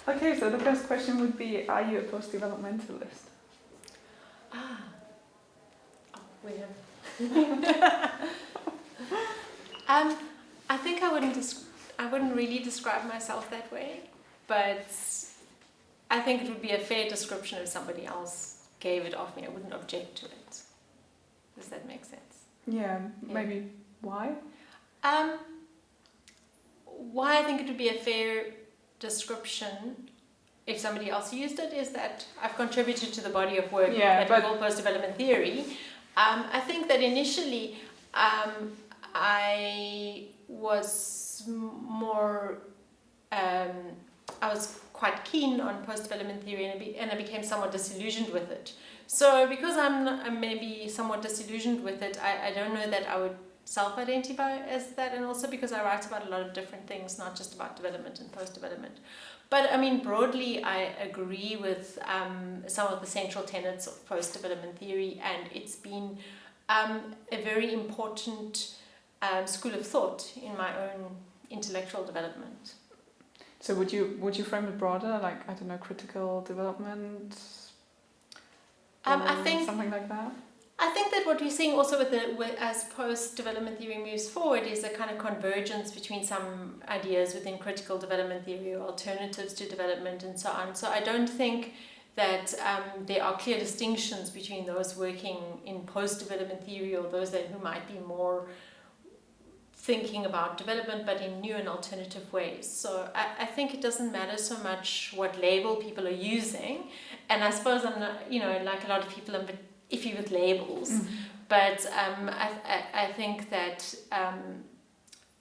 Okay, so the first question would be, are you a post-developmentalist? Ah. Oh, we have. I think I wouldn't really describe myself that way, but I think it would be a fair description if somebody else gave it of me. I wouldn't object to it. Does that make sense? Yeah, maybe why? Why I think it would be a fair description if somebody else used it is that I've contributed to the body of work that we call post-development theory. I think that initially I was more, I was quite keen on post-development theory and I became somewhat disillusioned with it. So because I'm maybe somewhat disillusioned with it, I don't know that I would self-identify as that, and also because I write about a lot of different things, not just about development and post-development. But I mean, broadly, I agree with some of the central tenets of post-development theory, and it's been a very important school of thought in my own intellectual development. So would you frame it broader, like, I don't know, critical development? I think something like that. I think that what we're seeing also as post-development theory moves forward is a kind of convergence between some ideas within critical development theory or alternatives to development and so on. So I don't think that there are clear distinctions between those working in post-development theory or those who might be more thinking about development but in new and alternative ways. So I think it doesn't matter so much what label people are using, and I suppose I'm not, like a lot of people, I'm iffy with labels, but I think that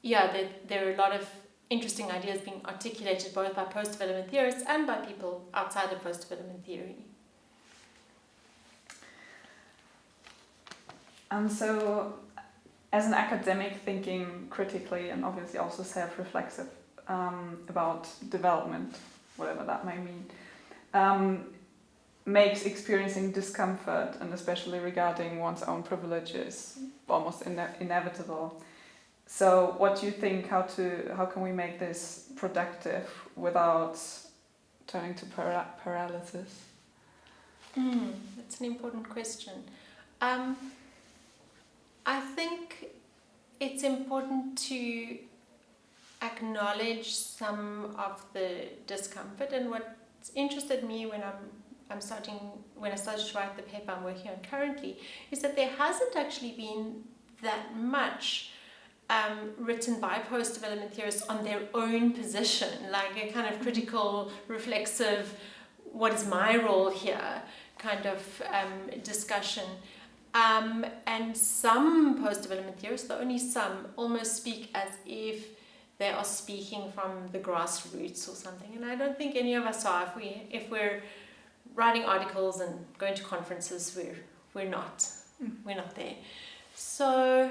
there are a lot of interesting ideas being articulated both by post-development theorists and by people outside of post-development theory. And so, as an academic thinking critically and obviously also self-reflexive about development, whatever that may mean, makes experiencing discomfort, and especially regarding one's own privileges, almost inevitable. So what do you think, how can we make this productive without turning to paralysis? That's an important question. I think it's important to acknowledge some of the discomfort, and what interested me when I started to write the paper I'm working on currently is that there hasn't actually been that much written by post-development theorists on their own position, like a kind of critical, reflexive, what is my role here kind of discussion. And some post-development theorists, though only some, almost speak as if they are speaking from the grassroots or something. And I don't think any of us are. If we're writing articles and going to conferences, we're not there. So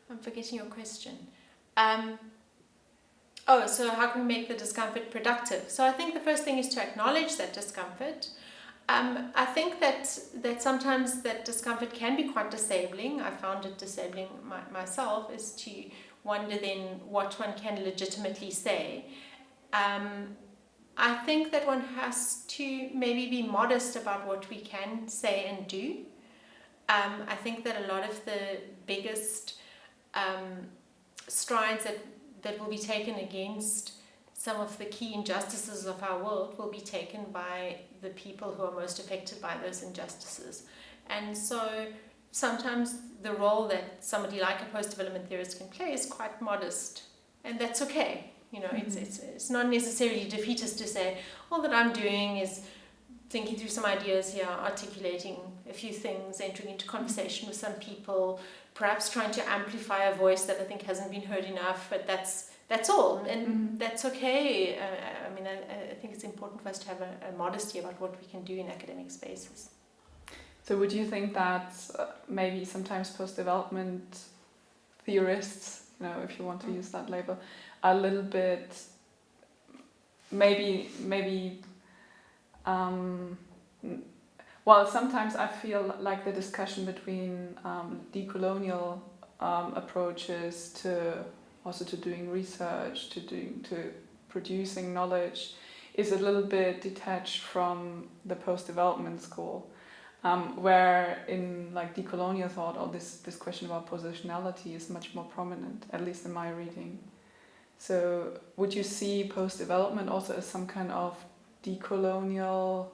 I'm forgetting your question. So how can we make the discomfort productive? So I think the first thing is to acknowledge that discomfort. I think that sometimes that discomfort can be quite disabling. I found it disabling myself, is to wonder then what one can legitimately say. I think that one has to maybe be modest about what we can say and do. I think that a lot of the biggest strides that will be taken against some of the key injustices of our world will be taken by the people who are most affected by those injustices. And so sometimes the role that somebody like a post-development theorist can play is quite modest, and that's okay. It's not necessarily defeatist to say, all that I'm doing is thinking through some ideas here, articulating a few things, entering into conversation with some people, perhaps trying to amplify a voice that I think hasn't been heard enough, but that's all, and that's okay. I think it's important for us to have a modesty about what we can do in academic spaces. So would you think that maybe sometimes post-development theorists, if you want to use that label, are a little bit, sometimes I feel like the discussion between decolonial approaches to doing research, to producing knowledge, is a little bit detached from the post-development school, where in like decolonial thought, or this question about positionality is much more prominent, at least in my reading. So would you see post-development also as some kind of decolonial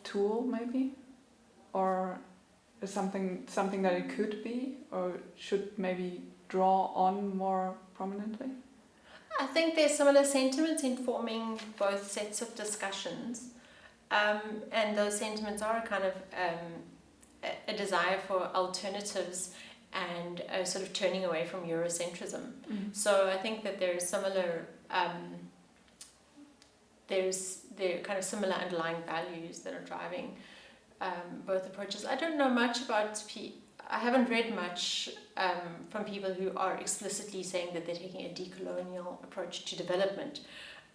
tool, maybe, or is something that it could be, or should maybe draw on more prominently? I think there's similar sentiments informing both sets of discussions, and those sentiments are a kind of a desire for alternatives and a sort of turning away from Eurocentrism. Mm. So I think that there is similar, there are kind of similar underlying values that are driving both approaches. I don't know much about I haven't read much from people who are explicitly saying that they're taking a decolonial approach to development.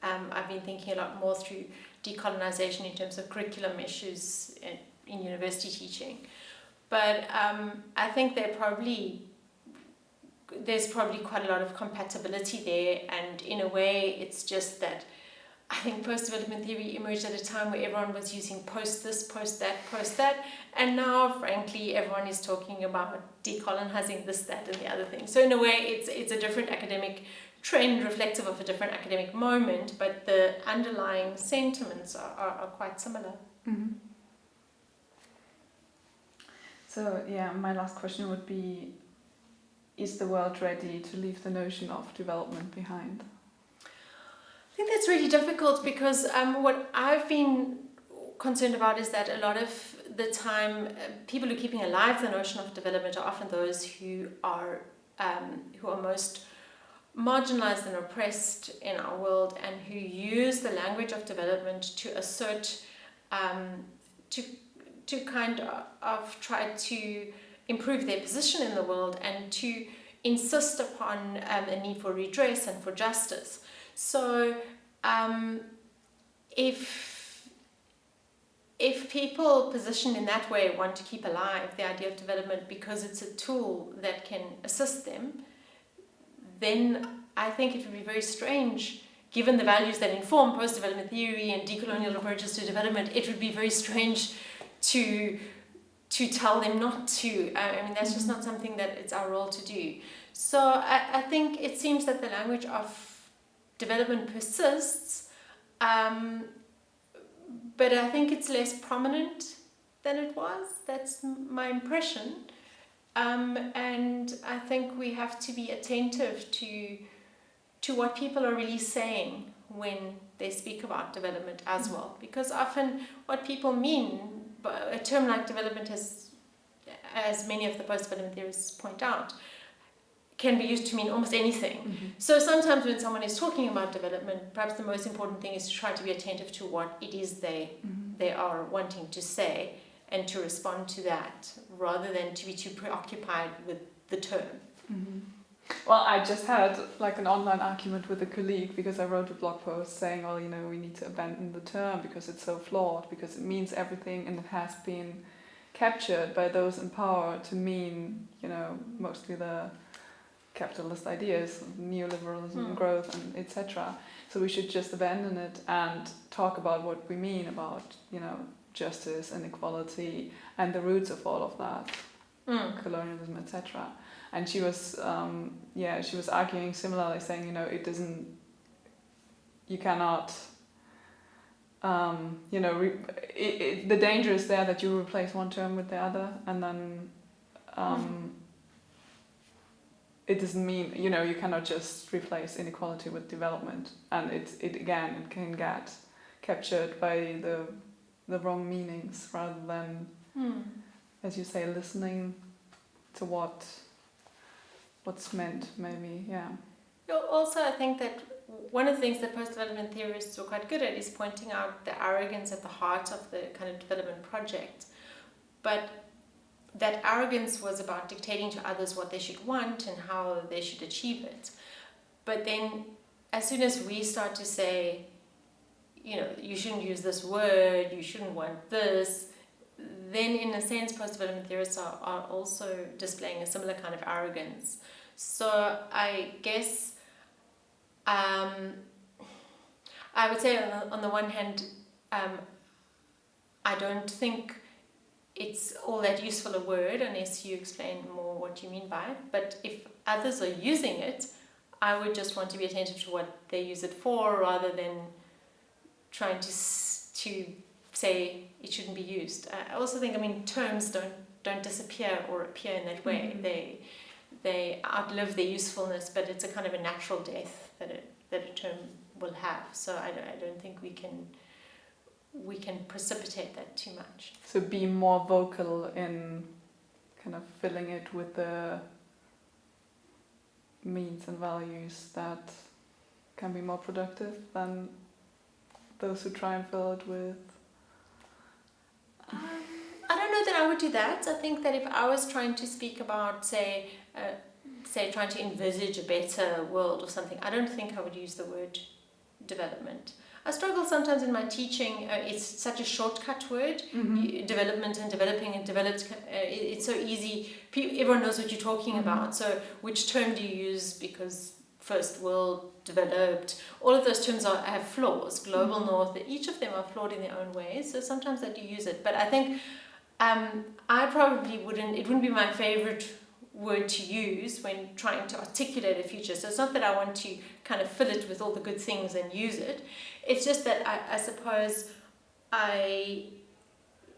I've been thinking a lot more through decolonisation in terms of curriculum issues in university teaching. But I think there's probably quite a lot of compatibility there, and in a way it's just that I think post-development theory emerged at a time where everyone was using post this, post that, and now, frankly, everyone is talking about decolonizing this, that, and the other thing. So in a way, it's a different academic trend reflective of a different academic moment, but the underlying sentiments are quite similar. Mm-hmm. So yeah, my last question would be, is the world ready to leave the notion of development behind? I think that's really difficult because what I've been concerned about is that a lot of the time people who are keeping alive the notion of development are often those who are most marginalized and oppressed in our world, and who use the language of development to assert to kind of try to improve their position in the world and to insist upon a need for redress and for justice. So if people positioned in that way want to keep alive the idea of development because it's a tool that can assist them, then I think it would be very strange, given the values that inform post-development theory and decolonial approaches to development, it would be very strange to tell them not to. I mean, that's just not something that it's our role to do. So I think it seems that the language of development persists, but I think it's less prominent than it was. That's my impression. And I think we have to be attentive to what people are really saying when they speak about development as well. Because often what people mean, a term like development has, as many of the post-development theorists point out, can be used to mean almost anything. Mm-hmm. So sometimes when someone is talking about development, perhaps the most important thing is to try to be attentive to what it is they are wanting to say and to respond to that, rather than to be too preoccupied with the term. Mm-hmm. Well, I just had like an online argument with a colleague because I wrote a blog post saying, well, we need to abandon the term because it's so flawed, because it means everything and it has been captured by those in power to mean, mostly the capitalist ideas, neoliberalism, growth, and etc. So we should just abandon it and talk about what we mean about, justice and equality and the roots of all of that, colonialism, etc. And she was, she was arguing similarly, saying, you cannot, the danger is there that you replace one term with the other, and then it doesn't mean, you cannot just replace inequality with development, and it can get captured by the wrong meanings rather than, as you say, listening to what's meant, maybe, yeah. Also, I think that one of the things that post-development theorists were quite good at is pointing out the arrogance at the heart of the kind of development project. But that arrogance was about dictating to others what they should want and how they should achieve it. But then, as soon as we start to say, you shouldn't use this word, you shouldn't want this, then in a sense post-development theorists are also displaying a similar kind of arrogance. So I guess I would say on the one hand, I don't think it's all that useful a word unless you explain more what you mean by it. But if others are using it, I would just want to be attentive to what they use it for, rather than trying to say it shouldn't be used. I also think, I mean, terms don't disappear or appear in that way. Mm-hmm. They outlive their usefulness, but it's a kind of a natural death that a term will have. So I don't think we can precipitate that too much. So be more vocal in kind of filling it with the means and values that can be more productive than those who try and fill it with. I don't know that I would do that. I think that if I was trying to speak about, say trying to envisage a better world or something, I don't think I would use the word development. I struggle sometimes in my teaching. It's such a shortcut word. Mm-hmm. Development and developing and developed. It's so easy. Everyone knows what you're talking mm-hmm. about. So which term do you use? Because first world, developed, all of those terms have flaws. Global mm-hmm. north, each of them are flawed in their own ways. So sometimes I do use it. But I think I probably wouldn't. It wouldn't be my favorite word to use when trying to articulate a future. So it's not that I want to kind of fill it with all the good things and use it. It's just that I suppose I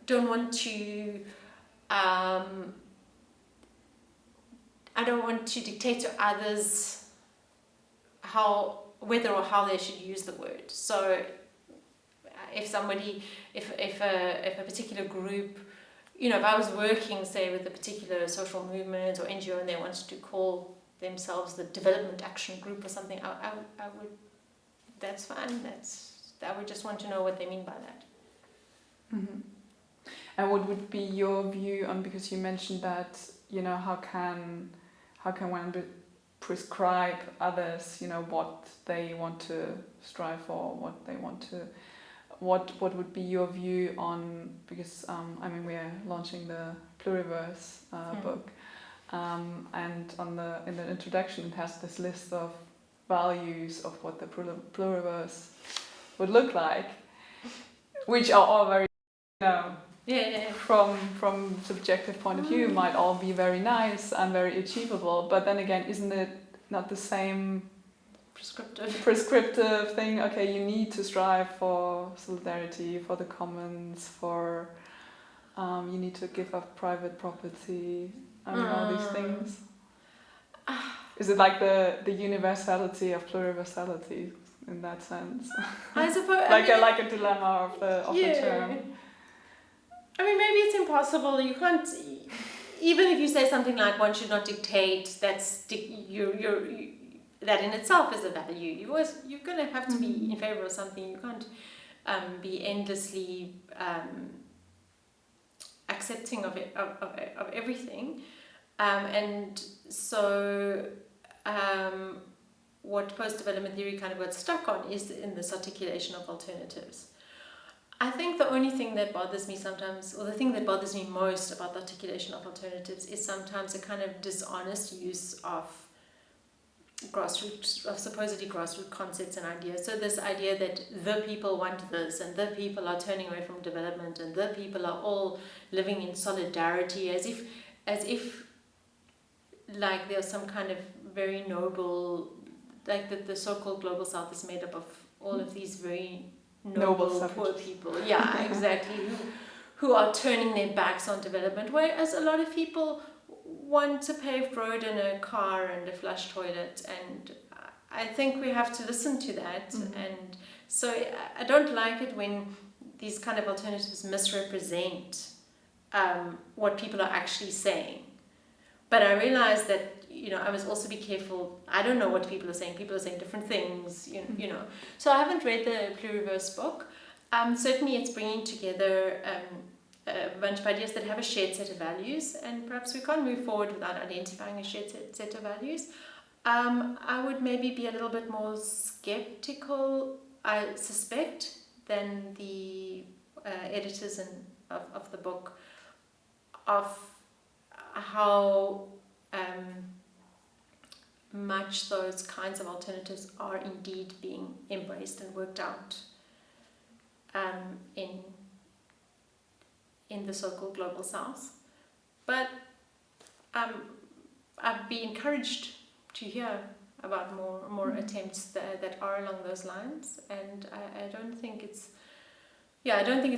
don't want to dictate to others whether or how they should use the word. So if a particular group, if I was working, say, with a particular social movement or NGO and they wanted to call themselves the Development Action Group or something, I would, that's fine. I would just want to know what they mean by that. Mm-hmm. And what would be your view on, because you mentioned that, how can one prescribe others, what they want to strive for, what would be your view on, because we're launching the Pluriverse book, and in the introduction it has this list of values of what the Pluriverse would look like, which are all very, from subjective point of view, might all be very nice and very achievable, but then again, isn't it not the same prescriptive thing? Okay, you need to strive for solidarity, for the commons, for you need to give up private property, all these things. Is it like the universality of pluriversality in that sense? I suppose like a dilemma of the term. Maybe it's impossible. You can't, even if you say something like one should not dictate. That in itself is a value. You're going to have to be in favor of something. You can't be endlessly accepting of it, of everything. And so what post-development theory kind of got stuck on is in this articulation of alternatives. I think the only thing that bothers me sometimes, or the thing that bothers me most about the articulation of alternatives, is sometimes a kind of dishonest use of supposedly grassroots concepts and ideas. So this idea that the people want this, and the people are turning away from development, and the people are all living in solidarity, as if like there's some kind of very noble, like the so-called global south is made up of all of these very noble poor people. Yeah, exactly. who are turning their backs on development, whereas a lot of people want a paved road and a car and a flush toilet, and I think we have to listen to that. And so I don't like it when these kind of alternatives misrepresent what people are actually saying. But I realize that I must also be careful. I don't know what people are saying. People are saying different things, you know. So I haven't read the Pluriverse book. Certainly it's bringing together a bunch of ideas that have a shared set of values, and perhaps we can't move forward without identifying a shared set of values. I would maybe be a little bit more skeptical, I suspect, than the editors of the book, of how much those kinds of alternatives are indeed being embraced and worked out in the so-called global south. But I'd be encouraged to hear about more attempts that are along those lines, and I don't think it's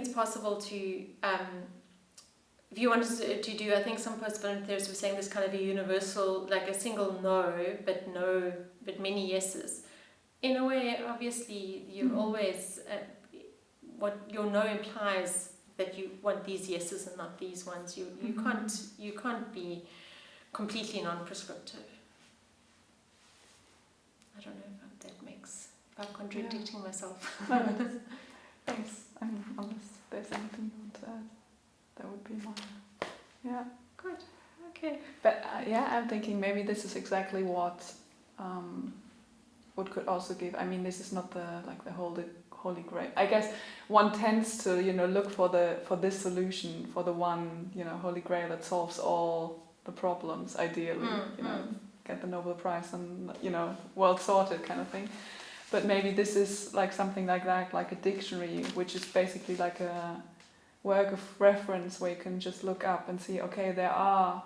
possible to if you wanted to do, I think some postdevelopment theorists were saying this kind of a universal, like a single no, but many yeses. In a way, obviously, you always what your no implies that you want these yeses and not these ones. You can't be completely non-prescriptive. I don't know if that makes, if I'm contradicting myself. No, thanks. Unless there's anything you want to add, that would be mine. Yeah. Good. Okay. But I'm thinking maybe this is exactly what could also give. I mean, this is not the holy grail. I guess one tends to look for this solution, for the one holy grail that solves all the problems. Ideally, get the Nobel Prize and world sorted kind of thing. But maybe this is like something like that, like a dictionary, which is basically like a work of reference where you can just look up and see, okay, there are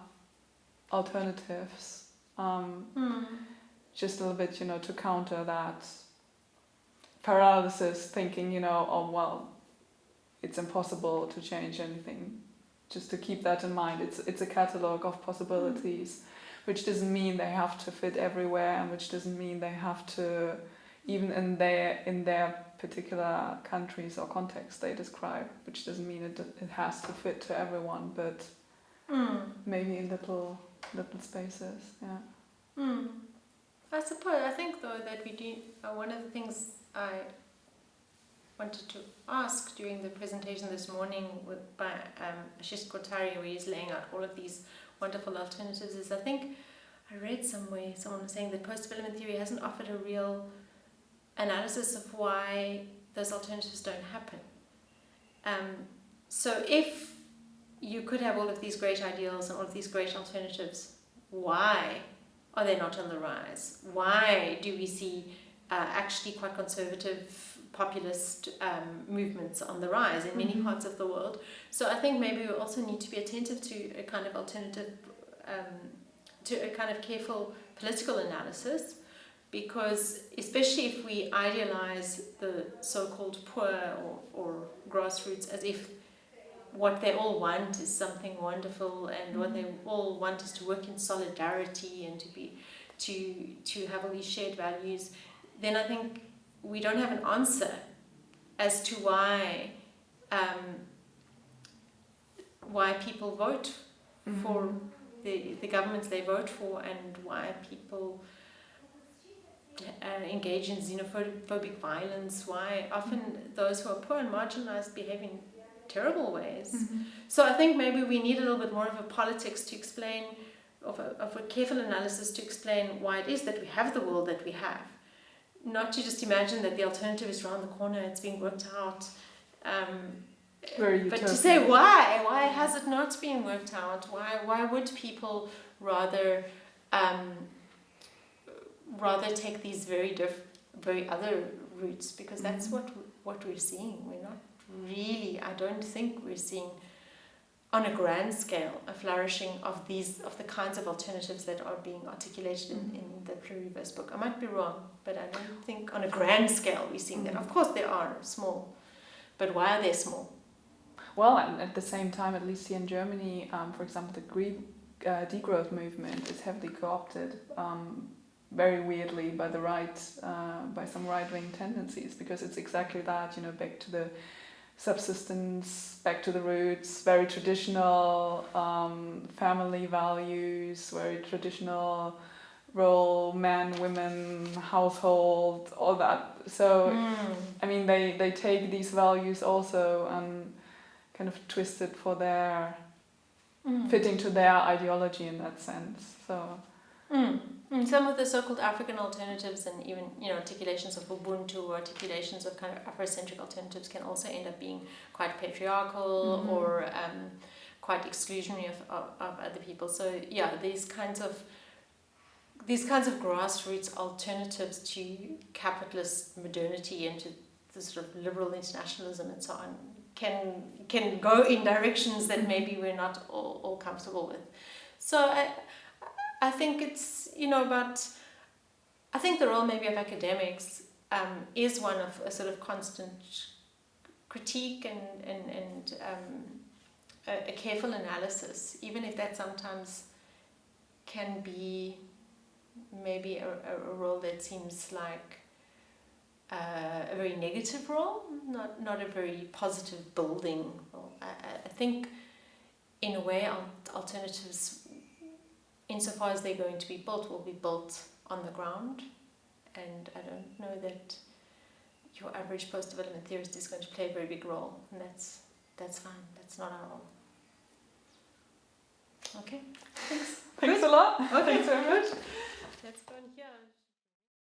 alternatives. Just a little bit, to counter that paralysis, thinking, it's impossible to change anything. Just to keep that in mind, it's a catalogue of possibilities, which doesn't mean they have to fit everywhere, and which doesn't mean they have to, even in their particular countries or contexts they describe, which doesn't mean it has to fit to everyone, but maybe in little spaces. I think though that we do, one of the things I wanted to ask during the presentation this morning by Ashish Kothari, where he's laying out all of these wonderful alternatives, is I think I read somewhere someone was saying that post-development theory hasn't offered a real analysis of why those alternatives don't happen. So if you could have all of these great ideals and all of these great alternatives, why are they not on the rise? Why do we see actually quite conservative populist movements on the rise in many parts of the world? So I think maybe we also need to be attentive to a kind of alternative, to a kind of careful political analysis, because especially if we idealize the so-called poor or grassroots as if what they all want is something wonderful, and what they all want is to work in solidarity and to have all these shared values, then I think we don't have an answer as to why people vote for the governments they vote for, and why people engage in xenophobic violence, why often those who are poor and marginalized behave in terrible ways. So I think maybe we need a little bit more of a politics to explain, of a careful analysis to explain why it is that we have the world that we have. Not to just imagine that the alternative is around the corner, it's being worked out. But to say why has it not been worked out? Why would people rather take these very other routes? Because that's what we're seeing. We're not really, I don't think we're seeing on a grand scale a flourishing of the kinds of alternatives that are being articulated in the pluriverse book. I might be wrong, but I don't think on a grand scale we're seeing that. Of course they are small, but why are they small? Well, and at the same time, at least here in Germany, for example, the degrowth movement is heavily co-opted very weirdly by the right, by some right-wing tendencies, because it's exactly that, back to the subsistence, back to the roots, very traditional family values, very traditional role, man, women, household, all that. So, I mean, they take these values also and kind of twist it for their, fitting to their ideology in that sense. So. Some of the so-called African alternatives and even articulations of Ubuntu or articulations of kind of Afrocentric alternatives can also end up being quite patriarchal or quite exclusionary of other people. So yeah, these kinds of grassroots alternatives to capitalist modernity and to the sort of liberal internationalism and so on can go in directions that maybe we're not all comfortable with. So I think it's, about, I think the role maybe of academics is one of a sort of constant critique and a careful analysis, even if that sometimes can be maybe a role that seems like a very negative role, not a very positive building role. I think in a way alternatives, insofar as they're going to be built, will be built on the ground, and I don't know that your average post-development theorist is going to play a very big role, and that's fine. That's not our role. Okay. Thanks a lot. Okay. Thanks very much. Let's go in here.